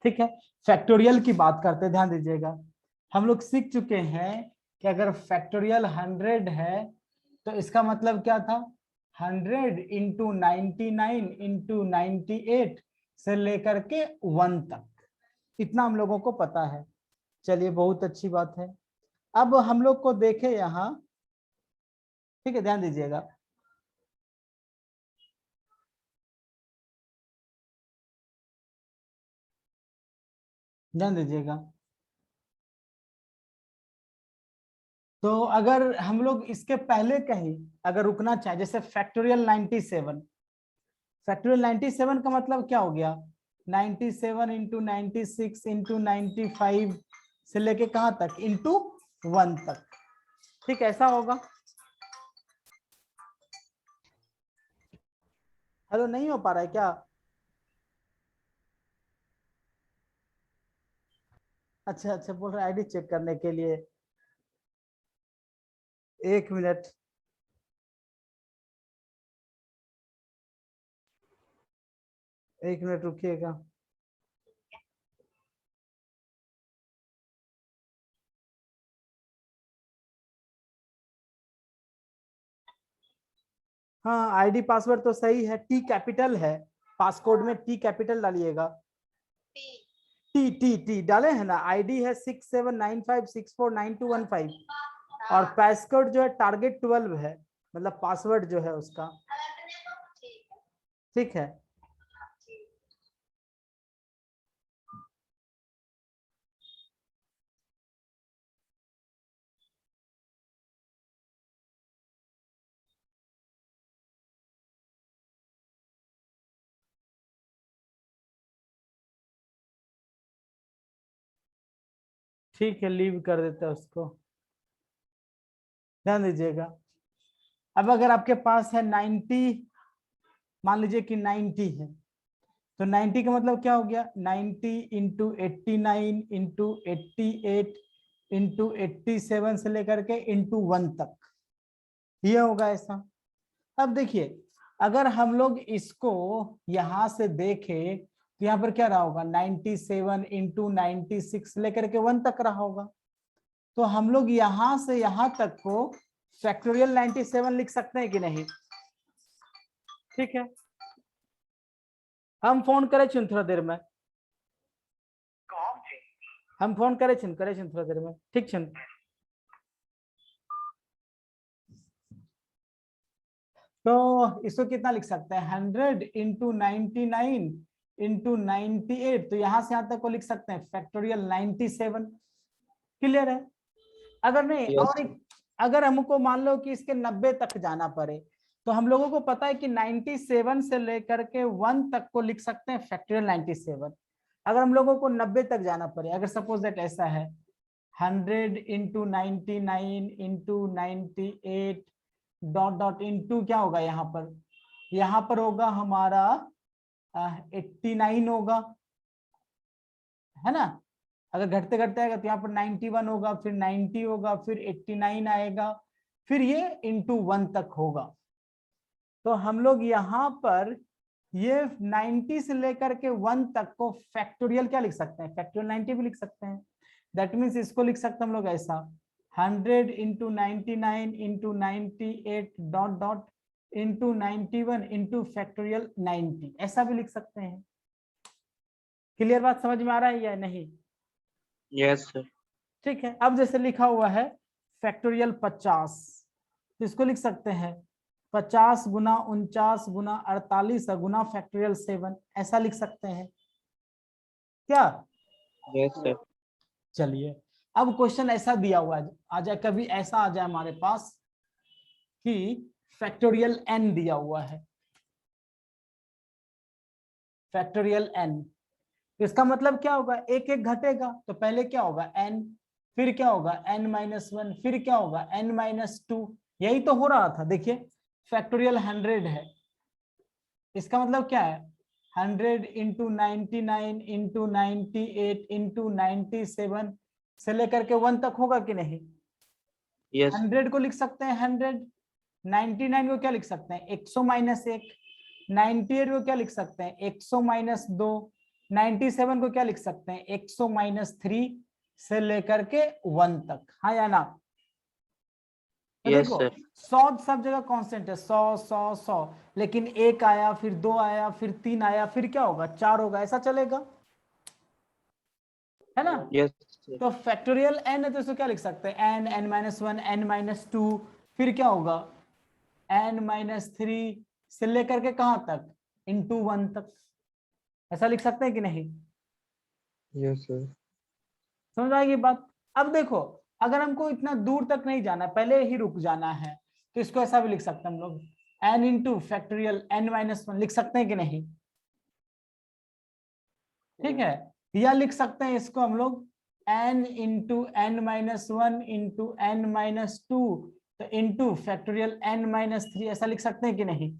ठीक है, फैक्टोरियल की बात करते, ध्यान दीजिएगा। हम लोग सीख चुके हैं कि अगर फैक्टोरियल 100 है तो इसका मतलब क्या था, 100 इंटू 99 इंटू 98 से लेकर के 1 तक, इतना हम लोगों को पता है। चलिए बहुत अच्छी बात है। अब हम लोग को देखे यहाँ, ठीक है, ध्यान दीजिएगा। ध्यान दीजिएगा, तो अगर हम लोग इसके पहले कहीं अगर रुकना चाहे, जैसे फैक्टोरियल 97, फैक्टोरियल 97 का मतलब क्या हो गया, 97 इंटू 96 इंटू 95 से लेके कहां तक, इंटू 1 तक। ठीक, ऐसा होगा। हेलो, नहीं हो पा रहा है क्या? अच्छा अच्छा, बोल रहे आईडी चेक करने के लिए, 1 मिनट। एक मिनट रुकिएगा। हाँ, आईडी पासवर्ड तो सही है, टी कैपिटल है, पासकोड में टी कैपिटल डालिएगा। टी टी टी डाले है ना, आईडी है 6795649215 और पासकोड जो है टारगेट 12 है, मतलब पासवर्ड जो है उसका। ठीक है, ठीक है, लीव कर देते हैं उसको। ध्यान दीजिएगा, अब अगर आपके पास है 90, मान लीजिए कि 90 है, तो 90 का मतलब क्या हो गया, 90 इंटू 89 इंटू 88 इंटू 87 से लेकर के इंटू 1 तक, ये होगा ऐसा। अब देखिए, अगर हम लोग इसको यहां से देखें तो यहाँ पर क्या रहा होगा, 97 इंटू 96 लेकर के 1 तक रहा होगा। तो हम लोग यहां से यहां तक को फैक्टोरियल 97 लिख सकते हैं कि नहीं? ठीक है, हम फोन करे थोड़ा देर में, हम फोन करे थोड़ा देर में, ठीक है। तो इसको कितना लिख सकते हैं, 100 इंटू 99 इंटू 98, तो यहां से यहां तक को लिख सकते हैं फैक्टोरियल 97। क्लियर है? अगर नहीं और अगर हमको मान लो कि इसके 90 तक जाना पड़े, तो हम लोगों को पता है कि 97 से लेकर के 1 तक को लिख सकते हैं फैक्टोरियल 97। अगर हम लोगों को 90 तक जाना पड़े, अगर सपोज दैट ऐसा है, 100 into 99 into 98 dot dot into क्या होगा यहाँ पर होगा हमारा 89 होगा, है ना? अगर घटते घटते आएगा तो यहाँ पर 91 होगा, फिर 90 होगा, फिर 89 आएगा, फिर ये इंटू 1 तक होगा। तो हम लोग यहाँ पर ये 90 से लेकर के 1 तक को फैक्टोरियल क्या लिख सकते हैं, फैक्टोरियल 90 भी लिख सकते हैं। दैट मीन्स इसको लिख सकते हैं हम लोग ऐसा, 100 into 99 into 98 dot dot into 91 into factorial 90, ऐसा भी लिख सकते हैं। क्लियर बात समझ में आ रहा है या नहीं? Yes sir. ठीक है, अब जैसे लिखा हुआ है फैक्टोरियल 50, तो इसको लिख सकते हैं 50 गुना 49 गुना 48 गुना फैक्टोरियल 7, ऐसा लिख सकते हैं क्या? Yes sir. चलिए, अब क्वेश्चन ऐसा दिया हुआ आ जाए, कभी ऐसा आ जाए हमारे पास कि फैक्टोरियल n दिया हुआ है, फैक्टोरियल n, इसका मतलब क्या होगा, एक एक घटेगा, तो पहले क्या होगा n, फिर क्या होगा n-1, फिर क्या होगा n-2, यही तो हो रहा था। देखिए फैक्टोरियल 100 है, इसका मतलब क्या है, 100 इंटू 99 इंटू 98 इंटू 97 से लेकर के 1 तक होगा कि नहीं? यस। 100 को लिख सकते हैं 100, 99 को क्या लिख सकते हैं 100 माइनस 1, 98 को क्या लिख सकते हैं 100 माइनस 2, 97 को क्या लिख सकते हैं 100-3 से लेकर के 1 तक, हाँ या ना? तो यस देखो सर। 100 सब जगह कांस्टेंट है, 100 लेकिन 1 आया, फिर 2 आया, फिर 3 आया, फिर क्या होगा 4 होगा, ऐसा चलेगा, है ना? Yes sir. तो फैक्टोरियल n है तो इसको क्या लिख सकते हैं n, n-1, n-2, फिर क्या होगा n-3 से लेकर के कहां तक इंटू 1 तक, ऐसा लिख सकते हैं कि नहीं? Yes sir. समझ आएगी बात? अब देखो अगर हमको इतना दूर तक नहीं जाना, पहले ही रुक जाना है, तो इसको ऐसा भी लिख सकते हैं हम लोग n इंटू फैक्टोरियल n-1 लिख सकते हैं कि नहीं? ठीक है, या लिख सकते हैं इसको हम लोग n into n-1 into n-2 तो इंटू फैक्टोरियल n-3 ऐसा लिख सकते हैं कि नहीं?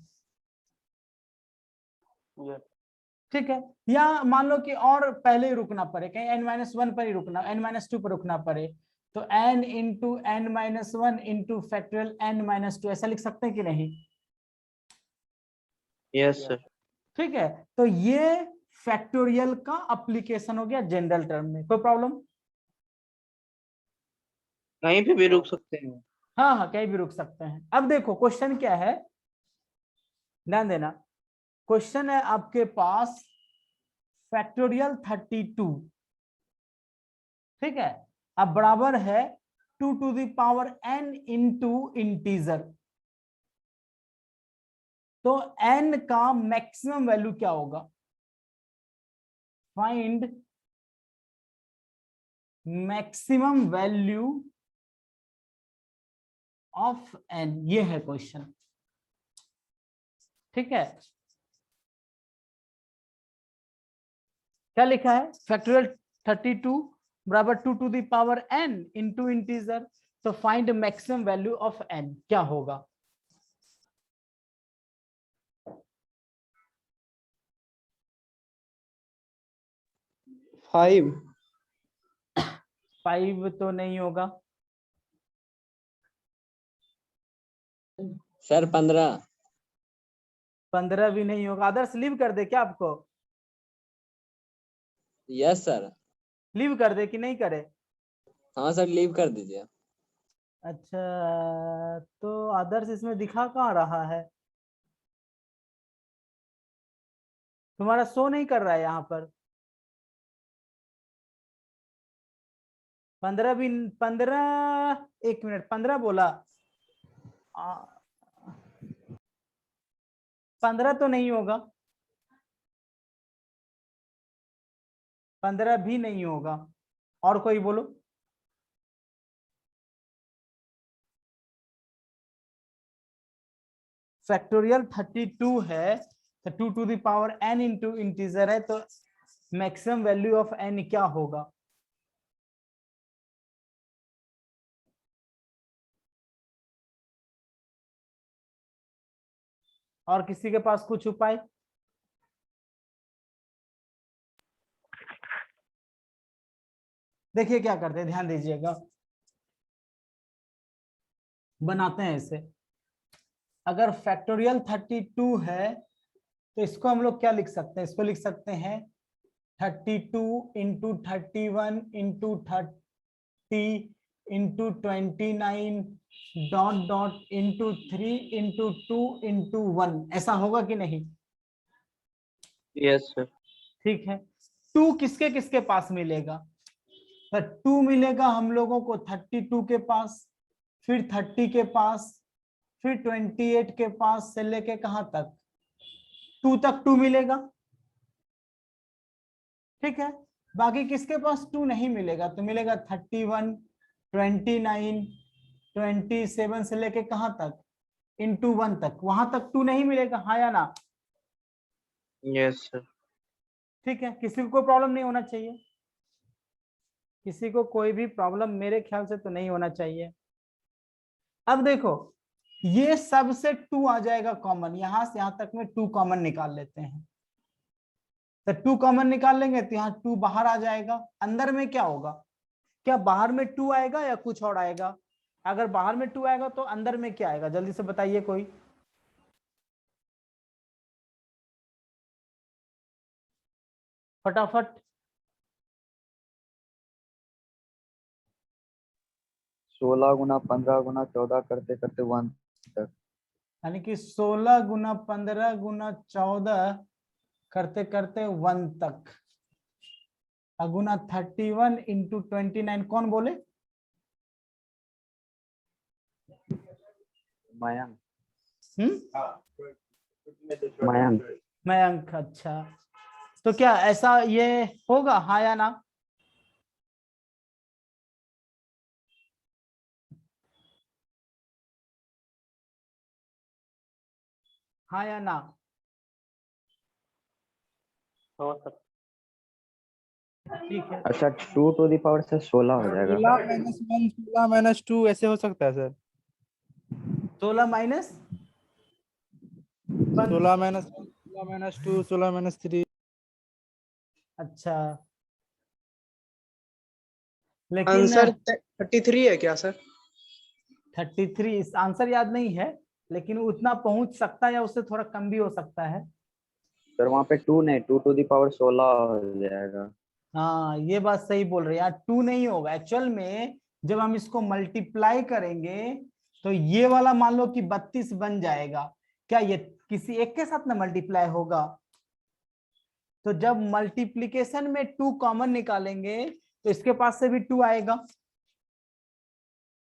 ठीक है, या मान लो कि और पहले ही रुकना पड़े, कहीं n-1 पर ही रुकना, n-2 पर रुकना पड़े, तो n into n-1 into factorial n-2 ऐसा लिख सकते हैं कि नहीं? Yes sir. ठीक है, तो ये फैक्टोरियल का एप्लीकेशन हो गया जनरल टर्म में, कोई प्रॉब्लम? कहीं पे भी रुक सकते हैं। हाँ हाँ कहीं भी रुक सकते हैं। अब देखो क्वेश्चन क्या है, ध्यान देना, क्वेश्चन है आपके पास फैक्टोरियल 32, ठीक है, अब बराबर है 2 to the power n into integer, तो n का मैक्सिमम वैल्यू क्या होगा? Find maximum value of n, ये है क्वेश्चन, ठीक है। क्या लिखा है फैक्टोरियल 32 बराबर 2 to the power n into integer, तो find maximum value of n क्या होगा? फाइव। 5 तो नहीं होगा सर 15। 15 भी नहीं होगा। आदर्श लीव कर दे क्या आपको? Yes sir. लीव कर दे कि नहीं करे? हाँ सर लीव कर दीजिए। अच्छा, तो आदर्श इसमें दिखा कहाँ रहा है, तुम्हारा शो नहीं कर रहा है यहाँ पर। 15 भी, 15, 1 मिनट, 15 बोला, 15 तो नहीं होगा, 15 भी नहीं होगा, और कोई बोलो। फैक्टोरियल 32 है तो 2 to the power n into integer है, तो मैक्सिमम वैल्यू ऑफ n क्या होगा? और किसी के पास कुछ उपाय? देखिए क्या करते हैं, ध्यान दीजिएगा, बनाते हैं इसे। अगर फैक्टोरियल 32 है तो इसको हम लोग क्या लिख सकते हैं, इसको लिख सकते हैं 32 into 31 into 30 into 29 dot dot into 3 into 2 into 1, ऐसा होगा कि नहीं? Yes sir. ठीक है, 2 किसके किसके पास मिलेगा? तो 2 मिलेगा हम लोगों को 32 के पास, फिर 30 के पास, फिर 28 के पास से लेके कहां तक 2 तक 2 मिलेगा, ठीक है। बाकी किसके पास 2 नहीं मिलेगा, तो मिलेगा 31, 29, 27 से लेके कहां तक इंटू 1 तक, वहां तक 2 नहीं मिलेगा, हाँ या ना? Yes sir. ठीक है, किसी को कोई प्रॉब्लम नहीं होना चाहिए, किसी को कोई भी प्रॉब्लम मेरे ख्याल से तो नहीं होना चाहिए। अब देखो ये सबसे 2 आ जाएगा कॉमन, यहां से यहां तक में 2 कॉमन निकाल लेते हैं, तो 2 कॉमन निकाल लेंगे तो यहाँ 2 बाहर आ जाएगा, अंदर में क्या होगा, क्या बाहर में 2 आएगा या कुछ और आएगा? अगर बाहर में 2 आएगा तो अंदर में क्या आएगा, जल्दी से बताइए कोई। फटाफट। 16 गुना 15 गुना 14 करते करते 1 तक। यानी कि 16 गुना 15 गुना 14 करते करते 1 तक, गुना 31 इंटू 29। कौन बोले? मयंक। हम्म, मयंक। मयंक। अच्छा, तो क्या ऐसा ये होगा, हाँ या ना? हाँ या ना? हाँ सर। ठीक है, अच्छा 2 टू द पावर से 16 हो जाएगा। 16 - 1 16 - 2 ऐसे हो सकता है सर। 16 माइनस 16 - 1 16 - 2 16 - 3। अच्छा, लेकिन आंसर 33 है क्या सर? 33 इस आंसर याद नहीं है, लेकिन उतना पहुंच सकता है या उससे थोड़ा कम भी हो सकता है। सर वहाँ पे 2 नहीं, 2 टू द पावर 16 हो जाएगा। हाँ, ये बात सही बोल रहे हैं यार, 2 नहीं होगा एक्चुअल में। जब हम इसको मल्टीप्लाई करेंगे तो ये वाला मान लो कि 32 बन जाएगा। क्या ये किसी एक के साथ ना मल्टीप्लाई होगा? तो जब मल्टीप्लीकेशन में 2 कॉमन निकालेंगे तो इसके पास से भी 2 आएगा,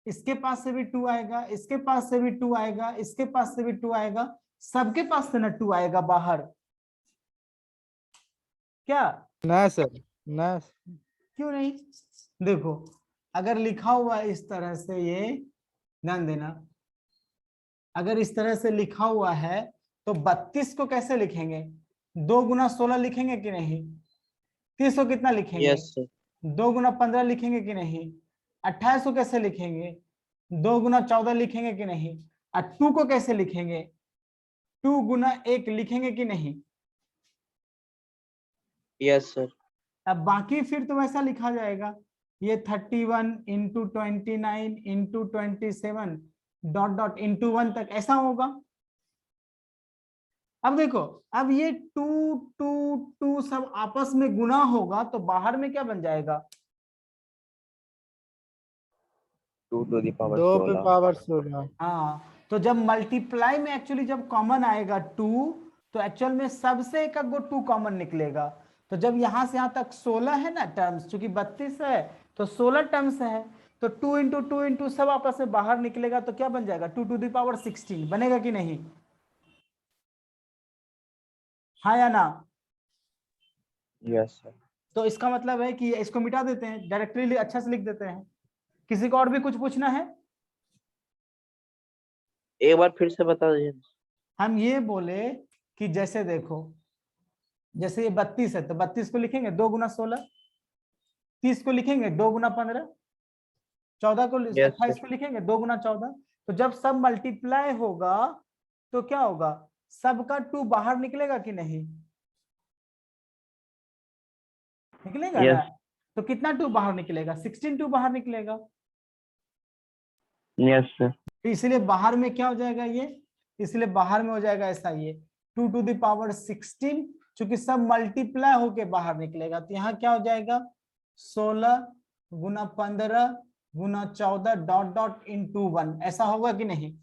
इसके पास से भी 2 आएगा, इसके पास से भी 2 आएगा, इसके पास से भी 2 आएगा, सबके पास से ना 2 आएगा बाहर। क्या? ना सर, ना। क्यों नहीं? देखो, अगर लिखा हुआ है इस तरह से, ये ध्यान देना, अगर इस तरह से लिखा हुआ है तो 32 को कैसे लिखेंगे? 2 गुना 16 लिखेंगे कि नहीं? 30 को कितना लिखेंगे? Yes sir. 2 गुना 15 लिखेंगे कि नहीं? 28 को कैसे लिखेंगे? 2 गुना 14 लिखेंगे कि नहीं? और 2 को कैसे लिखेंगे? 2 गुना 1 लिखेंगे कि नहीं? Yes sir. अब बाकी फिर तो वैसा लिखा जाएगा, ये 31 into 29 into 27 dot dot into 1 तक ऐसा होगा। अब देखो, अब ये 2 2 2 सब आपस में गुना होगा तो बाहर में क्या बन जाएगा? 2 टू द पावर 2 पे 16। पावर 16। हाँ, तो जब मल्टीप्लाई में एक्चुअली जब कॉमन आएगा 2, तो एक्चुअल में सबसे एक गो 2 कॉमन निकलेगा। तो जब यहां से यहां तक 16 है ना टर्म्स, चूंकि 32 है तो 16 टर्म्स है, तो 2 इंटू 2 इंटू सब आपस में बाहर निकलेगा तो क्या बन जाएगा? 2 टू द पावर 16 बनेगा कि नहीं? हाँ या ना? Yes sir. तो इसका मतलब है कि इसको मिटा देते हैं, डायरेक्टली अच्छा से लिख देते हैं। किसी को और भी कुछ पूछना है? एक बार फिर से बता दीजिए। हम ये बोले कि जैसे देखो, जैसे ये 32 है तो 32 को लिखेंगे 2 गुना 16, 30 को लिखेंगे 2 गुना 15, 14 को Yes, 28 को लिखेंगे 2 गुना 14। तो जब सब मल्टीप्लाई होगा तो क्या होगा? सबका 2 बाहर निकलेगा कि नहीं? निकलेगा Yes. ना? तो कितना 2 बाहर निकलेगा? 16 2 बाहर निकलेगा। Yes sir. तो इसलिए बाहर में क्या हो जाएगा ये? इसलिए बाहर में हो जाएगा ऐसा, ये 2 टू द पावर 16, चूंकि सब मल्टीप्लाई होके बाहर निकलेगा तो यहाँ क्या हो जाएगा? 16 गुना 15 गुना 14 डॉट डॉट इंटू 1, ऐसा होगा कि नहीं?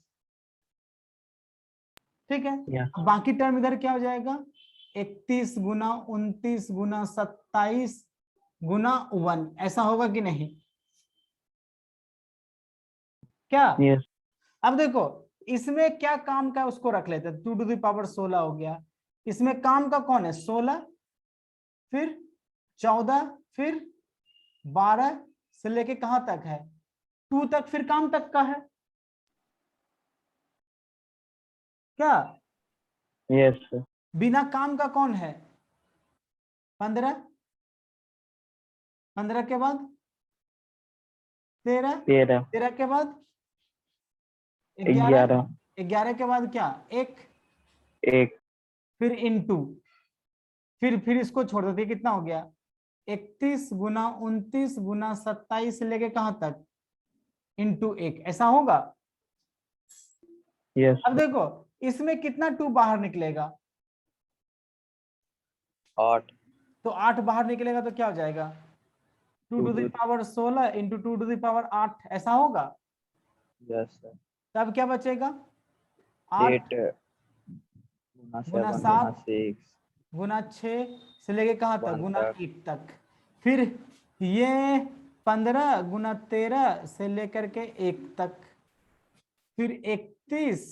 ठीक है। Yeah. अब बाकी टर्म इधर क्या हो जाएगा? 31 गुना 29 गुना 27 गुना 1, ऐसा होगा कि नहीं? क्या? Yes. अब देखो, इसमें क्या काम का उसको रख लेते हैं, 2 टू द पावर 16 हो गया। इसमें काम का कौन है? 16, फिर 14, फिर 12 से लेके कहां तक है? 2 तक, फिर काम तक का है। क्या? Yes sir. बिना काम का कौन है? 15, 15 के बाद 13, 13, 13 के बाद 11, 11, 11 के बाद क्या? 1, 1, फिर इनटू, फिर इसको छोड़ देते, कितना हो गया? 31 गुना 29 गुना 27 से लेके कहां तक? इंटू 1, ऐसा होगा। Yes. अब देखो, इसमें कितना 2 बाहर निकलेगा? 8। तो 8 बाहर निकलेगा तो क्या हो जाएगा 2 to the power 16 into 2 to the power 8, ऐसा होगा। Yes sir. तब क्या बचेगा 8 8 गुना गुना 7 सात, गुना 6 गुना 6 से लेके कहाँ तक 1 गुना तक। 1 तक। फिर ये 15 गुना 13 से लेकर के 1 तक। फिर 31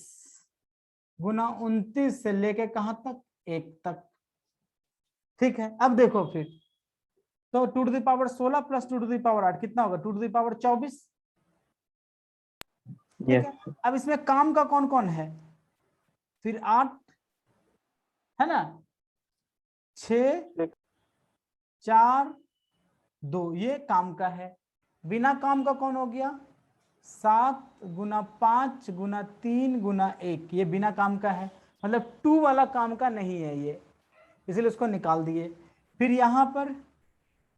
गुना 29 से लेके कहाँ तक 1 तक। ठीक है, अब देखो फिर तो 2 to the power 16 plus 2 to the power 8 कितना होगा 2 टू द पावर 24। ठीक यस है, अब इसमें काम का कौन कौन है, फिर 8 है ना, 6 4 2 ये काम का है। बिना काम का कौन हो गया 7 गुना 5 गुना 3 गुना 1, ये बिना काम का है, मतलब 2 वाला काम का नहीं है ये, इसलिए उसको निकाल दिए। फिर यहाँ पर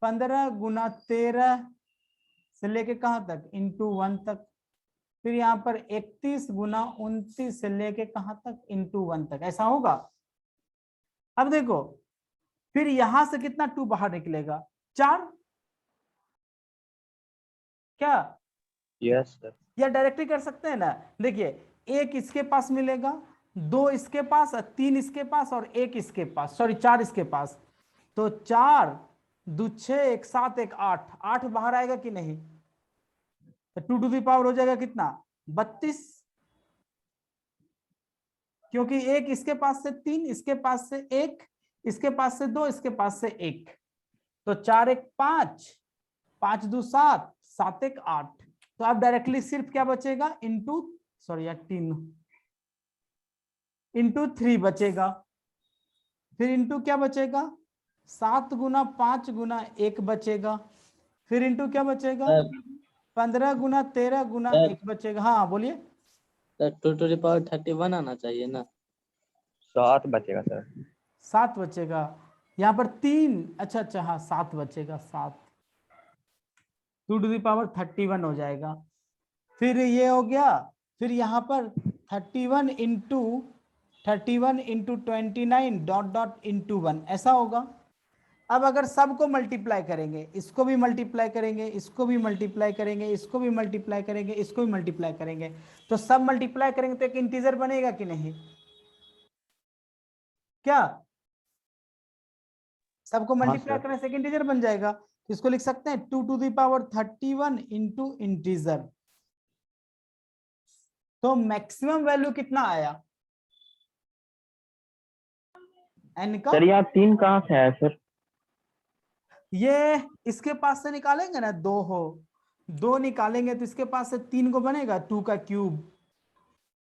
15 गुना 13 से लेके कहाँ तक इंटू 1 तक। फिर यहाँ पर 31 गुना 29 से लेके कहाँ तक इंटू 1 तक, ऐसा होगा। अब देखो फिर यहां से कितना 2 बाहर निकलेगा 4, क्या यस सर। या डायरेक्टली कर सकते हैं ना। देखिए 1 इसके पास मिलेगा, 2 इसके पास, 3 इसके पास और 1 इसके पास, सॉरी 4 इसके पास। तो 4 2 6 1 7 1 8, 8 बाहर आएगा कि नहीं, तो 2 टू द पावर हो जाएगा कितना 32, क्योंकि 1 इसके पास से 3, इसके पास से 1, इसके पास से 2, इसके पास से 1, तो 4 1 5, 5 2 7, 7 1 8। तो अब डायरेक्टली सिर्फ क्या बचेगा इंटू, सॉरी यार 3 इंटू 3 बचेगा। फिर इंटू क्या बचेगा 7 गुना 5 गुना 1 बचेगा। फिर इंटू क्या बचेगा 15 गुना 13 गुना 1 बचेगा। हाँ बोलिए। 2 टू द पावर 31 आना चाहिए ना। 7 बचेगा सर। 7 बचेगा, यहाँ पर 3, अच्छा अच्छा हाँ 7 बचेगा, 7 2 टू द पावर 31 हो जाएगा। फिर ये हो गया, फिर यहाँ पर 31 इंटू 29 डॉट डॉट इंटू 1, ऐसा होगा। अब अगर सबको मल्टीप्लाई करेंगे, इसको भी मल्टीप्लाई करेंगे, इसको भी मल्टीप्लाई करेंगे, इसको भी मल्टीप्लाई करेंगे, इसको भी मल्टीप्लाई करेंगे, तो सब मल्टीप्लाई करेंगे तो एक इंटीजर बनेगा कि नहीं, क्या सबको मल्टीप्लाई सर। करने से एक इंटीजर बन जाएगा। तो इसको लिख सकते हैं 2 to the power 31 into integer. तो मैक्सिमम वैल्यू कितना आया n का, सर यहाँ 3 कहाँ से आया सर? ये इसके पास से निकालेंगे ना, 2 हो, 2 निकालेंगे तो इसके पास से 3 को बनेगा 2 का क्यूब,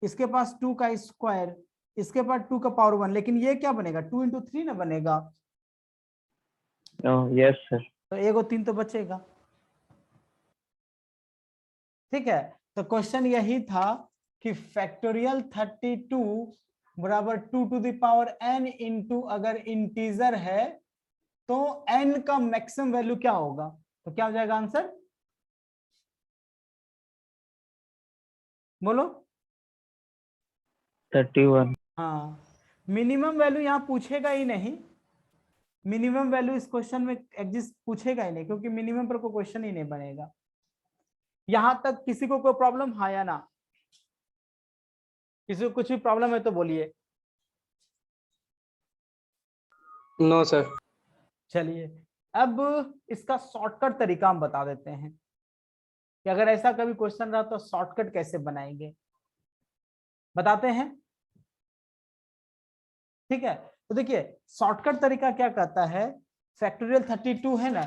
इसके पास 2 का स्क्वायर, इसके पास 2 का पावर 1, लेकिन ये क्या बनेगा 2 इंटू 3 ना बनेगा, यस सर। तो 1 और 3 तो बचेगा। ठीक है, तो क्वेश्चन यही था कि फैक्टोरियल 32 बराबर 2 to the power n into अगर इंटीजर है तो n का मैक्सिमम वैल्यू क्या होगा, तो क्या हो जाएगा आंसर, बोलो। 31। हाँ, मिनिमम वैल्यू यहाँ पूछेगा ही नहीं, मिनिमम वैल्यू इस क्वेश्चन में एग्जिस्ट पूछेगा ही नहीं, क्योंकि मिनिमम पर कोई क्वेश्चन ही नहीं बनेगा। यहां तक किसी को कोई प्रॉब्लम है या ना, किसी को कुछ भी प्रॉब्लम है तो बोलिए। No sir. चलिए अब इसका शॉर्टकट तरीका हम बता देते हैं कि अगर ऐसा कभी क्वेश्चन रहा तो शॉर्टकट कैसे बनाएंगे, बताते हैं। ठीक है, तो देखिए शॉर्टकट तरीका क्या कहता है, फैक्टोरियल 32 है ना,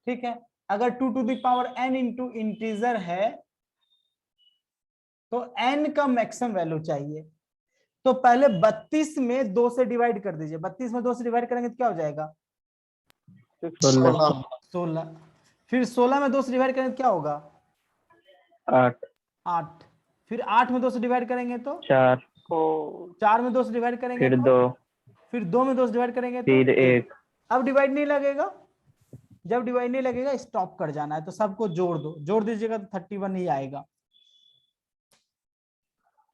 ठीक है, अगर 2 to the power n into integer है तो n का मैक्सिमम वैल्यू चाहिए। तो पहले 32 में 2 से डिवाइड कर दीजिए, 32 में 2 से डिवाइड करेंगे तो क्या हो जाएगा 16। 16। फिर 16 में 2 से डिवाइड करेंगे तो क्या होगा 8। 8। फिर 8 में 2 से डिवाइड करेंगे तो 4। 4 में 2 से डिवाइड करेंगे फिर तो 2। फिर 2 में 2 से डिवाइड करेंगे तो फिर 1। अब डिवाइड नहीं लगेगा, जब डिवाइड नहीं लगेगा स्टॉप कर जाना है, तो सबको जोड़ दो, जोड़ दीजिएगा तो 31 ही आएगा।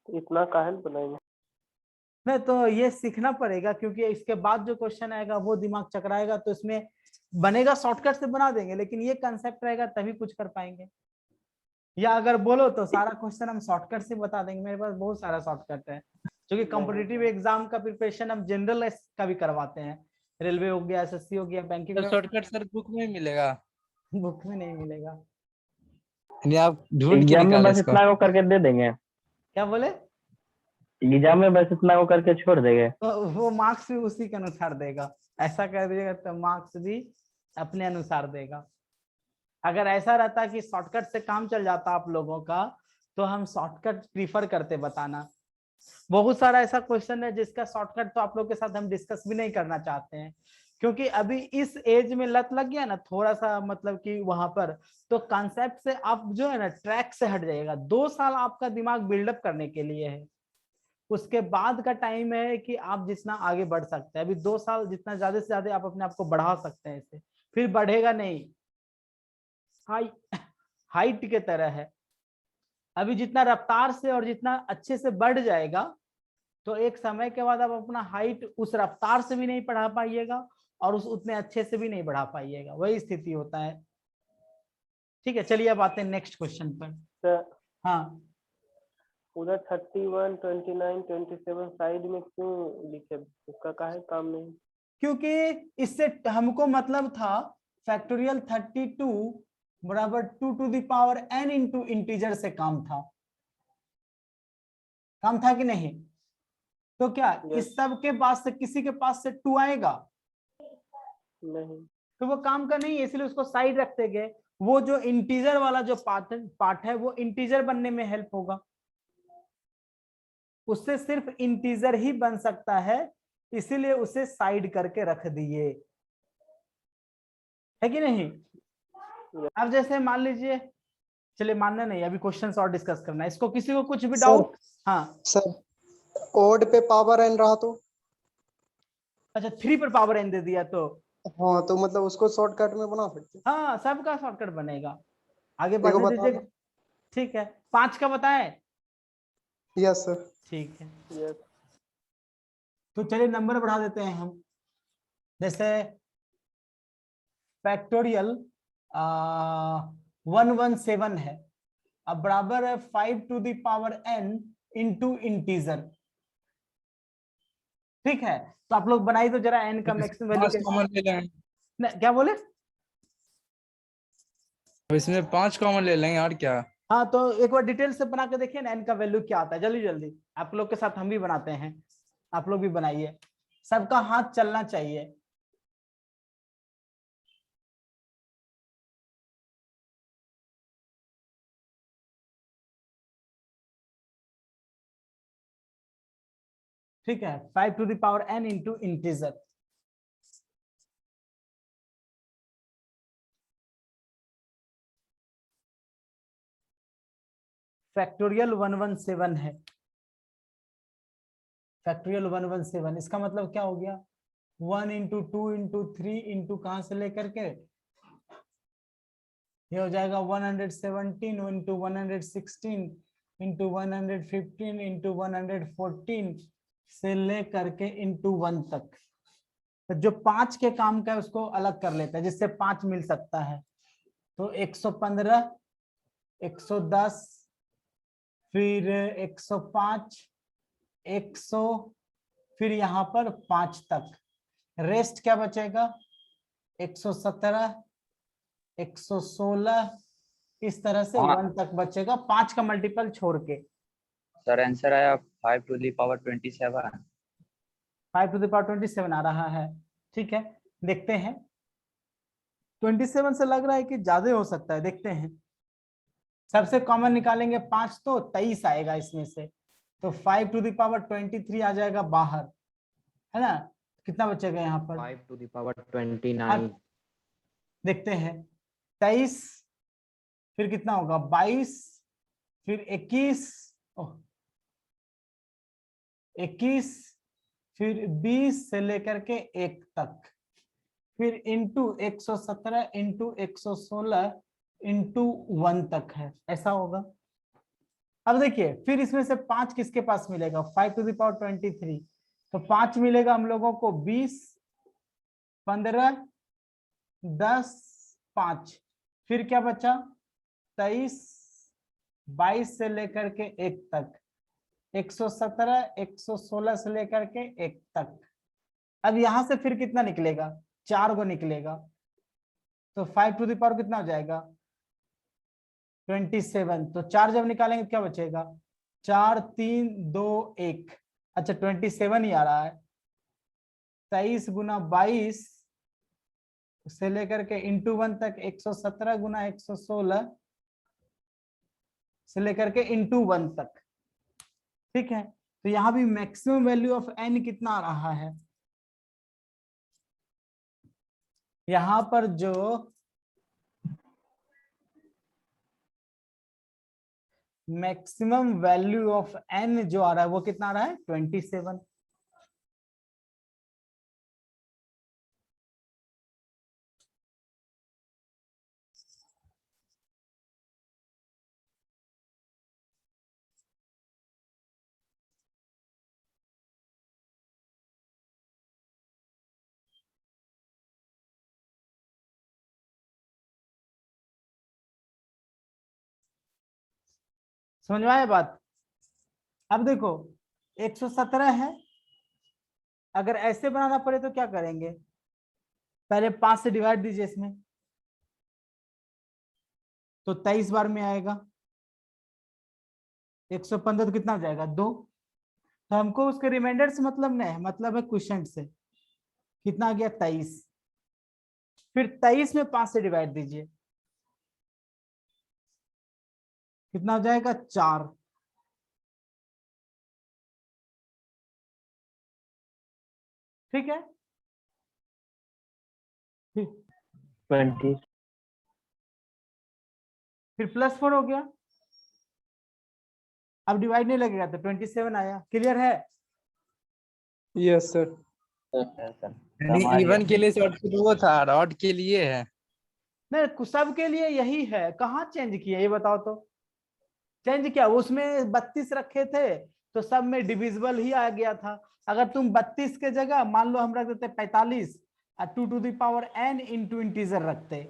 इतना काहे बनाएंगे। नहीं तो ये सीखना पड़ेगा, क्योंकि इसके बाद जो क्वेश्चन आएगा वो दिमाग चकराएगा, तो इसमें बनेगा शॉर्टकट से बना देंगे, लेकिन ये कंसेप्ट रहेगा तभी कुछ कर पाएंगे। या अगर बोलो तो सारा क्वेश्चन हम शॉर्टकट से बता देंगे, मेरे पास बहुत सारा शॉर्टकट है, क्योंकि कॉम्पिटिटिव एग्जाम का प्रिपरेशन हम जनरल का भी करवाते हैं, रेलवे हो गया, एसएससी हो गया, banking sir shortcut sir book में मिलेगा, बुक में नहीं मिलेगा। यानी आप ढूंढ के एग्जाम में निकाले बस इसको। इतना को करके दे देंगे, क्या बोले? एग्जाम में बस इतना को करके छोड़ देंगे। तो वो मार्क्स भी उसी के अनुसार देगा, ऐसा कर दीजिएगा तो मार्क्स भी अपने अनुसार देगा। अगर ऐसा रहता कि शॉर्टकट से काम चल जाता आप लोगों का, तो हम शॉर्टकट प्रीफर करते बताना। बहुत सारा ऐसा क्वेश्चन है जिसका शॉर्टकट तो आप लोग के साथ हम डिस्कस भी नहीं करना चाहते हैं, क्योंकि अभी इस एज में लत लग गया ना थोड़ा सा, मतलब कि वहां पर तो कॉन्सेप्ट से आप जो है ना ट्रैक से हट जाएगा। 2 साल आपका दिमाग बिल्डअप करने के लिए है, उसके बाद का टाइम है कि आप जितना आगे बढ़ सकते हैं। अभी 2 साल जितना ज्यादा से ज्यादा आप अपने आप को बढ़ा सकते हैं, इससे फिर बढ़ेगा नहीं, हाइट के तरह है। अभी जितना रफ्तार से और जितना अच्छे से बढ़ जाएगा, तो एक समय के बाद आप अपना हाइट उस रफ्तार से भी नहीं बढ़ा पाइएगा और उस उतने अच्छे से भी नहीं बढ़ा पाइएगा, वही स्थिति होता है। ठीक है, चलिए अब आते हैं नेक्स्ट क्वेश्चन पर। सर हाँ, उधर 31, 29, 27 साइड में क्यों लिखे, उसका काहे काम नहीं? क्योंकि इससे हमको मतलब था फैक्टोरियल 32 बराबर 2 to the power n into integer से काम था कि नहीं? तो क्या इस सब के पास से किसी के पास से 2 आएगा? नहीं। तो वो काम का नहीं है, इसलिए उसको साइड रखते गए। वो जो इंटीजर वाला जो पार्ट है वो इंटीजर बनने में हेल्प होगा, उससे सिर्फ इंटीजर ही बन सकता है, इसीलिए उसे साइड करके रख दिए, है कि नहीं? अब जैसे मान लीजिए, चलिए मानना नहीं, अभी क्वेश्चंस और डिस्कस करना है, इसको किसी को कुछ भी डाउट? हाँ सर ओड पे पावर एन रहा तो? अच्छा, 3 पर पावर n दे दिया तो? हाँ तो मतलब उसको शॉर्टकट में बना सकते। हाँ, सबका शॉर्टकट बनेगा, आगे देखो बढ़ने बता दीजिए। ठीक है, 5 का बताएं? Yes sir. ठीक है, यस। तो चलिए नंबर बढ़ा देते हैं हम। जैसे फैक्टोरियल 117 है, अब बराबर है 5 to the power n into integer. ठीक है, तो आप लोग बनाइए तो जरा n का मैक्सिमम वैल्यू 5 कॉमन ले लेंगे, क्या बोले? अब इसमें 5 कॉमन ले लेंगे और क्या। हाँ, तो एक बार डिटेल से बना के देखिए ना n का वैल्यू क्या आता है, जल्दी जल्दी। आप लोग के साथ हम भी बनाते हैं, आप लोग भी बनाइए, सबका हाथ चलना चाहिए। ठीक है, 5 to the power n into integer. Factorial 117 है, फैक्टोरियल 117, इसका मतलब क्या हो गया? 1 इंटू 2 इंटू 3 इंटू कहां से लेकर के ये हो जाएगा 117 इंटू 116 इंटू 115 इंटू 114 से लेकर के इंटू 1 तक। तो जो 5 के काम का है उसको अलग कर लेते हैं, जिससे 5 मिल सकता है। तो 115, 110, फिर 105, 100, फिर यहाँ पर 5 तक। रेस्ट क्या बचेगा? 117, 116, इस तरह से 1 तक बचेगा, 5 का मल्टीपल छोड़ के। सर आंसर आया 5 to the power 27। 5 to the power 27 आ रहा है। ठीक है, देखते हैं, 27 से लग रहा है कि ज्यादा हो सकता है, देखते हैं। सबसे कॉमन निकालेंगे 5 तो 23 आएगा इसमें से, तो 5 टू द पावर 23 आ जाएगा बाहर, है ना? कितना बचेगा यहाँ पर? 5 टू द पावर 29। देखते हैं, 23, फिर कितना होगा? 22, फिर 21, 21, फिर 20 से लेकर के 1 तक, फिर इंटू 117 इंटू 116 इंटू 1 तक है, ऐसा होगा। अब देखिए, फिर इसमें से 5 किसके पास मिलेगा? 5 टू द पावर 23, तो 5 मिलेगा हम लोगों को 20, 15, 10, 5, फिर क्या बचा 23, 22 से लेकर के 1 तक, 117, 116 से लेकर के 1 तक। अब यहां से फिर कितना निकलेगा, 4 गो निकलेगा, तो 5 टू द पावर कितना हो जाएगा 27। तो 4 जब निकालेंगे क्या बचेगा 4, 3, 2, 1। अच्छा 27 ही आ रहा है। 23 गुना 22 से लेकर के इंटू 1 तक, 117 गुना 116 से लेकर के इंटू 1 तक। ठीक है, तो यहां भी मैक्सिमम वैल्यू ऑफ n कितना आ रहा है, यहां पर जो मैक्सिमम वैल्यू ऑफ n जो आ रहा है वो कितना आ रहा है 27। समझ में आया बात। अब देखो 117 है, अगर ऐसे बनाना पड़े तो क्या करेंगे, पहले 5 से डिवाइड दीजिए इसमें, तो 23 बार में आएगा। 115 तो कितना हो जाएगा 2। तो हमको उसके रिमाइंडर से मतलब नहीं है, मतलब है क्वेश्चन से। कितना आ गया 23, फिर 23 में 5 से डिवाइड दीजिए, कितना हो जाएगा 4। ठीक है, 20। फिर +4 हो गया, अब डिवाइड नहीं लगेगा तो 27 आया। क्लियर है। Yes sir. यानी इवन के लिए शॉर्टकट वो था, रॉड के लिए है। नहीं, सब के लिए यही है, कहाँ चेंज किया ये बताओ तो। चेंज क्या, उसमें 32 रखे थे तो सब में डिविजिबल ही आ गया था। अगर तुम 32 के जगह मान लो हम रख देते 45 और 2 to the power n into integer रखते,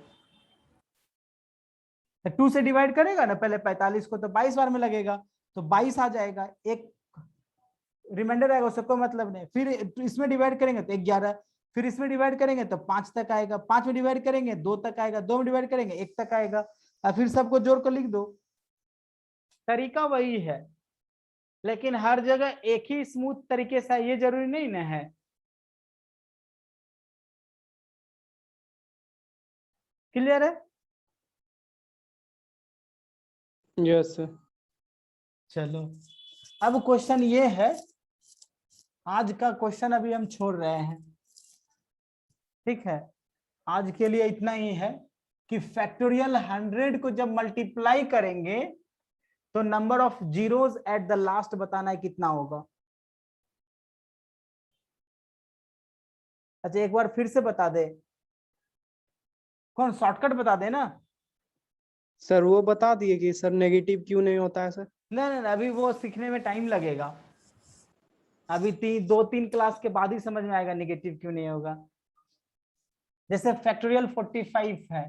तो 2 से डिवाइड करेगा ना पहले 45 को, तो 22 बार में लगेगा, तो 22 आ जाएगा, एक रिमाइंडर आएगा, उससे कोई मतलब नहीं। फिर इसमें डिवाइड करेंगे तो 11, फिर इसमें डिवाइड करेंगे तो 5 तक आएगा, 5 में डिवाइड करेंगे 2 तक आएगा, 2 में डिवाइड करेंगे 1 तक आएगा, और फिर सबको जोड़ कर लिख दो। तरीका वही है, लेकिन हर जगह एक ही स्मूथ तरीके से ये जरूरी नहीं ना है। क्लियर है। Yes sir. चलो अब क्वेश्चन ये है, आज का क्वेश्चन अभी हम छोड़ रहे हैं। ठीक है, आज के लिए इतना ही है कि फैक्टोरियल 100 को जब मल्टीप्लाई करेंगे तो number of zeros at the last बताना है कितना होगा। अच्छा एक बार फिर से बता दे, कौन शॉर्टकट बता दे ना। सर वो बता दिए कि सर नेगेटिव क्यों नहीं होता है सर। नहीं नहीं अभी वो सीखने में टाइम लगेगा, अभी 2-3 क्लास के बाद ही समझ में आएगा नेगेटिव क्यों नहीं होगा। जैसे फैक्टोरियल 45 है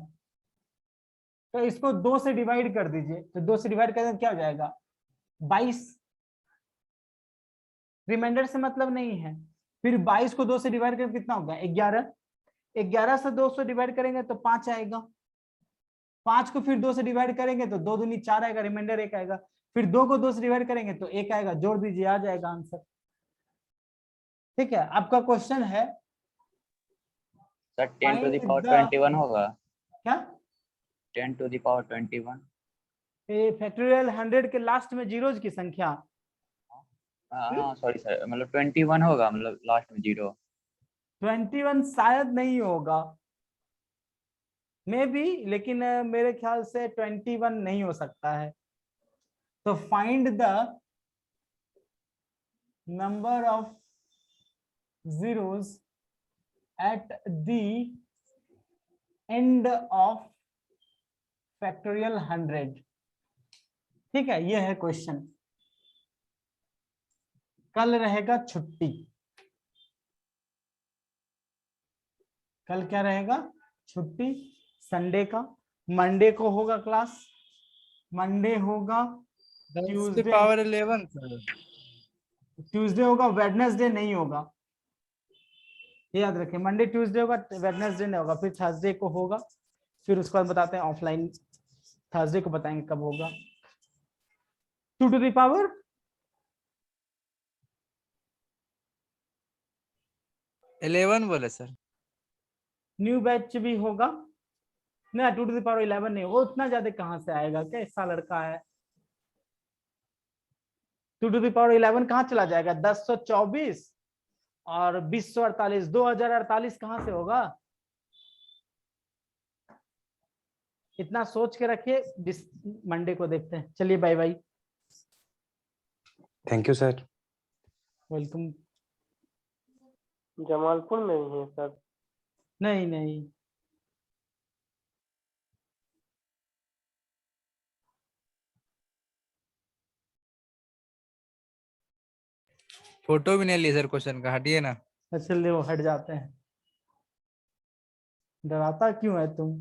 तो इसको 2 से डिवाइड कर दीजिए, तो 2 से डिवाइड करें क्या हो जाएगा 22, रिमाइंडर से मतलब नहीं है। फिर 22 को 2 से डिवाइड करें कितना होगा 11, 11 से 2 से डिवाइड करेंगे तो 5 आएगा, 5 को फिर 2 से डिवाइड करेंगे तो 2 दूनी 4 आएगा, रिमाइंडर 1 आएगा, फिर 2 को 2 से डिवाइड करेंगे तो 1 आएगा, जोड़ दीजिए आ जाएगा आंसर। ठीक है, आपका क्वेश्चन है sir 10 to the Find power the- 21 होगा। क्या 10 टू द पावर 21। फैक्टोरियल 100 के लास्ट में जीरोज की संख्या। हाँ सॉरी सर, मतलब 21 होगा, मतलब लास्ट में 0। 21 शायद नहीं होगा, मे बी, लेकिन मेरे ख्याल से 21 नहीं हो सकता है। तो find the number of zeros at the end of factorial 100। ठीक है, ये है क्वेश्चन। कल रहेगा छुट्टी। कल क्या रहेगा? छुट्टी संडे का। मंडे को होगा क्लास, मंडे होगा, 10 की ट्यूसडे पावर 11 सर। ट्यूसडे होगा, वेडनेसडे नहीं होगा, ये याद रखें। मंडे ट्यूसडे होगा, वेडनेसडे नहीं होगा, फिर थर्सडे को होगा, फिर उसके बाद बताते हैं ऑफलाइन, थर्सडे को बताएंगे कब होगा। 2 टू द पावर 11 बोले सर। न्यू बैच भी होगा ना, 2 टू द पावर 11 नहीं होगा, उतना ज्यादा कहाँ से आएगा, कैसा लड़का है। 2 टू द पावर 11 कहाँ चला जाएगा? 1024 और 2048, 2048 कहाँ से होगा? इतना सोच के रखिए, मंडे को देखते हैं। चलिए bye bye. Thank you sir. Welcome. Jamalpur में ही है सर? नहीं नहीं, फोटो भी नहीं लिए सर क्वेश्चन का, हटिए ना। चलिए वो हट जाते हैं। डराता क्यों है तुम?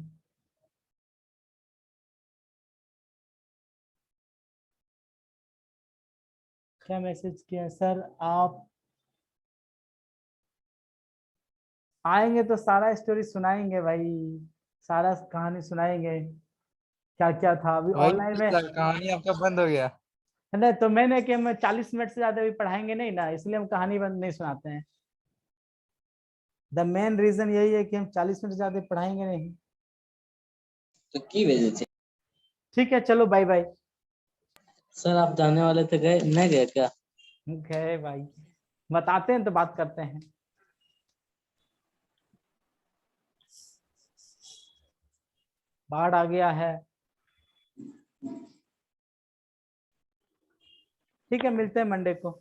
क्या मैसेज किया सर? आप आएंगे तो सारा स्टोरी सुनाएंगे भाई, सारा कहानी सुनाएंगे, क्या क्या था। अभी वही ऑनलाइन में कहानी आपका बंद हो गया। नहीं तो मैंने कि हम 40 मिनट से ज्यादा भी पढ़ाएंगे नहीं ना, इसलिए हम कहानी बंद नहीं सुनाते हैं। द मेन रीजन यही है कि हम 40 मिनट से ज्यादा पढ़ाएंगे नहीं। तो की वजह से? ठीक है, चलो बाय बाय। सर आप जाने वाले थे, गए नहीं गए क्या? गए भाई, बताते हैं तो बात करते हैं। बाढ़ आ गया है। ठीक है, मिलते हैं मंडे को।